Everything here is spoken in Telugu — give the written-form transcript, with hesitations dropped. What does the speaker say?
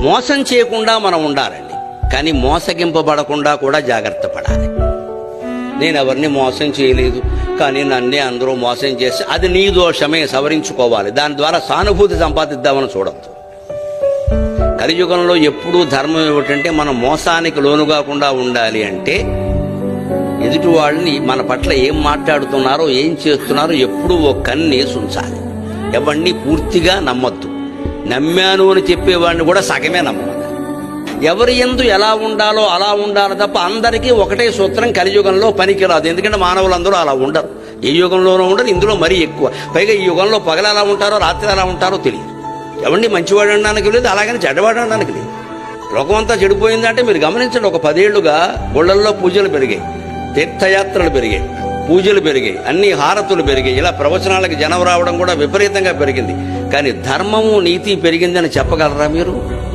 మోసం చేయకుండా మనం ఉండాలండి, కానీ మోసగింపబడకుండా కూడా జాగ్రత్త పడాలి. నేను ఎవరిని మోసం చేయలేదు, కానీ నన్నే అందరూ మోసం చేసి, అది నీ దోషమే, సవరించుకోవాలి. దాని ద్వారా సానుభూతి సంపాదిద్దామని చూడద్దు. కలియుగంలో ఎప్పుడూ ధర్మం ఏమిటంటే మనం మోసానికి లోను కాకుండా ఉండాలి అంటే ఎదుటి వాళ్ళని మన పట్ల ఏం మాట్లాడుతున్నారో ఏం చేస్తున్నారో ఎప్పుడూ ఓ కన్నేసి ఉంచాలి. ఎవరిని పూర్తిగా నమ్మొద్దు. నమ్మాను అని చెప్పేవాడిని కూడా సగమే నమ్మాలి. ఎవరి యందు ఎలా ఉండాలో అలా ఉండాలి తప్ప అందరికీ ఒకటే సూత్రం కలియుగంలో పనికిరాదు. ఎందుకంటే మానవులందరూ అలా ఉండరు, ఏ యుగంలోనూ ఉండరు, ఇందులో మరీ ఎక్కువ. పైగా ఈ యుగంలో పగలు ఎలా ఉంటారో రాత్రి ఎలా ఉంటారో తెలియదు. ఎవరిని మంచివాడు అనడానికి లేదు, అలాగని చెడ్డవాడు అనడానికి లేదు. లోకమంతా చెడిపోయిందంటే మీరు గమనించండి. ఒక 10 ఏళ్లుగా గుళ్ళల్లో పూజలు పెరిగాయి, తీర్థయాత్రలు పెరిగాయి, పూజలు పెరిగాయి, అన్ని హారతులు పెరిగాయి, ఇలా ప్రవచనాలకు జనం రావడం కూడా విపరీతంగా పెరిగింది. కానీ ధర్మము నీతి పెరిగిందని చెప్పగలరా మీరు?